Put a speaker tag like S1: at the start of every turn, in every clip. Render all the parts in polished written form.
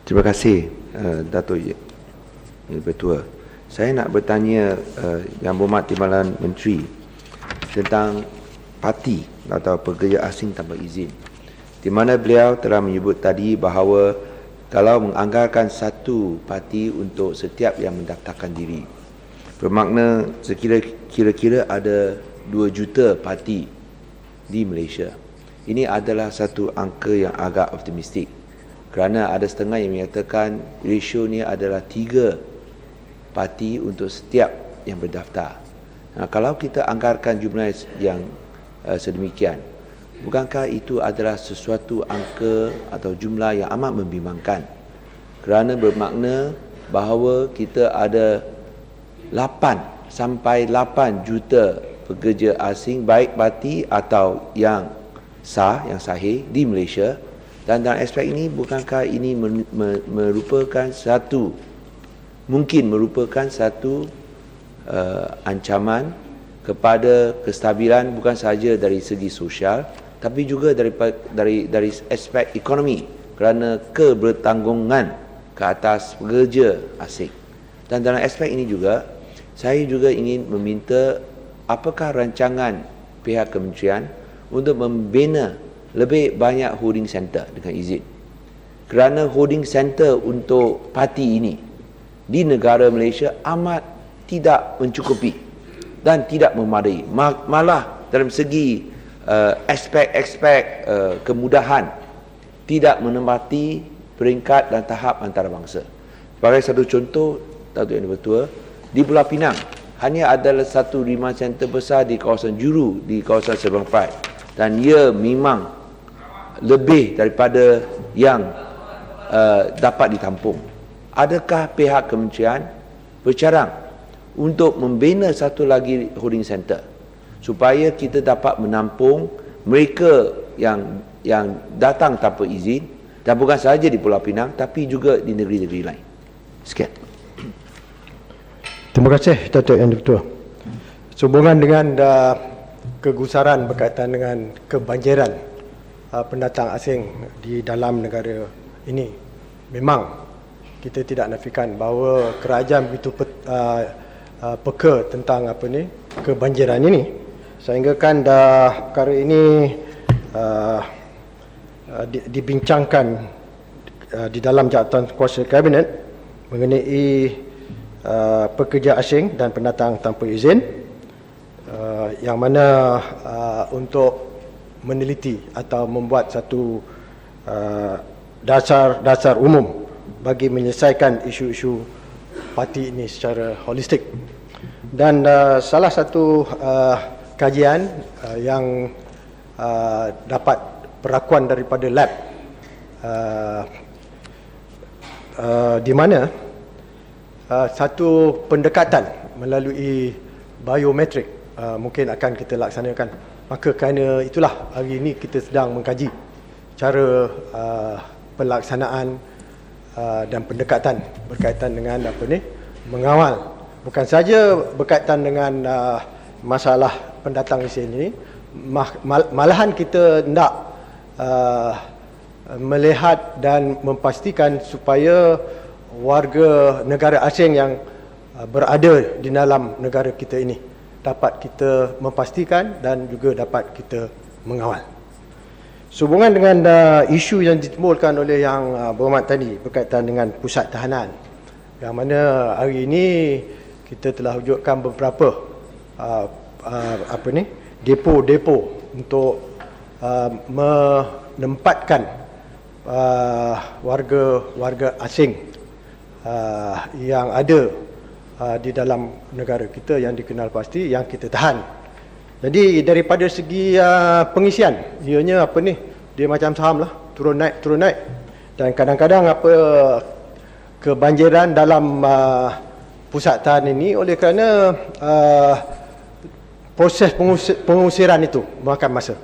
S1: Terima kasih Dato' Yang Bertua. Saya nak bertanya Yang Berhormat Timbalan Menteri tentang parti atau pekerja asing tanpa izin, di mana beliau telah menyebut tadi bahawa kalau menganggarkan satu parti untuk setiap yang mendaftarkan diri, bermakna kira-kira ada 2 juta parti di Malaysia. Ini adalah satu angka yang agak optimistik, kerana ada setengah yang menyatakan ratio ni adalah 3 parti untuk setiap yang berdaftar. Kalau kita anggarkan jumlah yang sedemikian, bukankah itu adalah sesuatu angka atau jumlah yang amat membimbangkan, kerana bermakna bahawa kita ada 8 sampai 8 juta pekerja asing, baik parti atau yang sah, yang sahih di Malaysia. Dan dalam aspek ini, bukankah ini mungkin merupakan satu ancaman kepada kestabilan, bukan sahaja dari segi sosial, tapi juga dari aspek ekonomi, kerana kebertanggungan ke atas pekerja asing. Dan dalam aspek ini juga, saya juga ingin meminta apakah rancangan pihak kementerian untuk membina lebih banyak holding center dengan izin, kerana holding center untuk parti ini di negara Malaysia amat tidak mencukupi dan tidak memadai. Malah dalam segi aspek-aspek kemudahan tidak menempati peringkat dan tahap antarabangsa. Sebagai satu contoh, Dato' Yang Bertua, di Pulau Pinang hanya adalah satu remand center besar di kawasan Juru, di kawasan Sabang Pride, dan ia memang lebih daripada yang dapat ditampung. Adakah pihak kementerian bercarang untuk membina satu lagi holding center supaya kita dapat menampung mereka yang datang tanpa izin, dan bukan sahaja di Pulau Pinang tapi juga di negeri-negeri lain? Sekian.
S2: Terima kasih Dato' Yang Bertua. Sehubungan dengan kegusaran berkaitan dengan kebanjiran pendatang asing di dalam negara ini, memang kita tidak nafikan bahawa kerajaan begitu peka tentang kebanjiran ini, sehingga kan perkara ini dibincangkan di dalam jawatan kuasa kabinet mengenai pekerja asing dan pendatang tanpa izin, yang mana untuk meneliti atau membuat satu dasar umum bagi menyelesaikan isu-isu parti ini secara holistik. Dan salah satu kajian yang dapat perakuan daripada lab, di mana satu pendekatan melalui biometrik mungkin akan kita laksanakan. Maka kerana itulah hari ini kita sedang mengkaji cara pelaksanaan dan pendekatan berkaitan dengan mengawal, bukan saja berkaitan dengan masalah pendatang asing ini, malahan kita hendak melihat dan memastikan supaya warga negara asing yang berada di dalam negara kita ini dapat kita memastikan dan juga dapat kita mengawal. Sehubungan dengan isu yang ditimbulkan oleh Yang Berhormat tadi berkaitan dengan pusat tahanan, yang mana hari ini kita telah wujudkan beberapa depo-depo untuk menempatkan warga asing yang ada di dalam negara kita yang dikenal pasti, yang kita tahan. Jadi daripada segi pengisian, ianya dia macam saham lah, turun naik. Dan kadang-kadang kebanjiran dalam pusat tahan ini oleh kerana proses pengusiran itu memakan masa.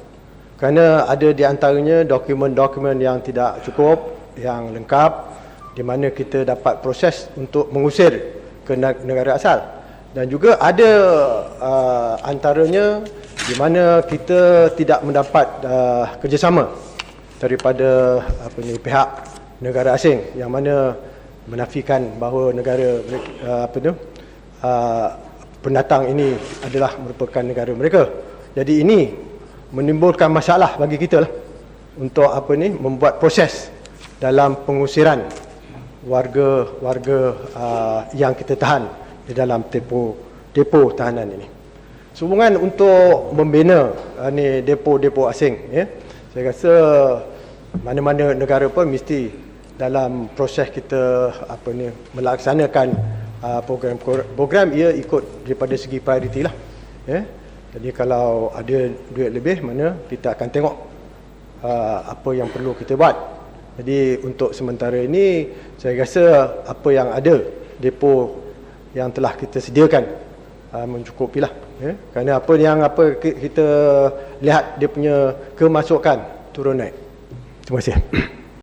S2: Kerana ada di antaranya dokumen-dokumen yang tidak cukup, yang lengkap, di mana kita dapat proses untuk mengusir ke negara asal. Dan juga ada antaranya di mana kita tidak mendapat kerjasama daripada pihak negara asing, yang mana menafikan bahawa negara pendatang ini adalah merupakan negara mereka. Jadi ini menimbulkan masalah bagi kita lah untuk membuat proses dalam pengusiran warga yang kita tahan di dalam depo tahanan ini. Sehubungan untuk membina depo-depo asing, ya, saya rasa mana-mana negara pun mesti dalam proses kita melaksanakan program ia ikut daripada segi prioriti lah, ya. Jadi kalau ada duit lebih, mana kita akan tengok apa yang perlu kita buat. Jadi untuk sementara ini saya rasa apa yang ada, depo yang telah kita sediakan mencukupilah, ya. Kerana apa kita lihat dia punya kemasukan turun naik. Terima kasih.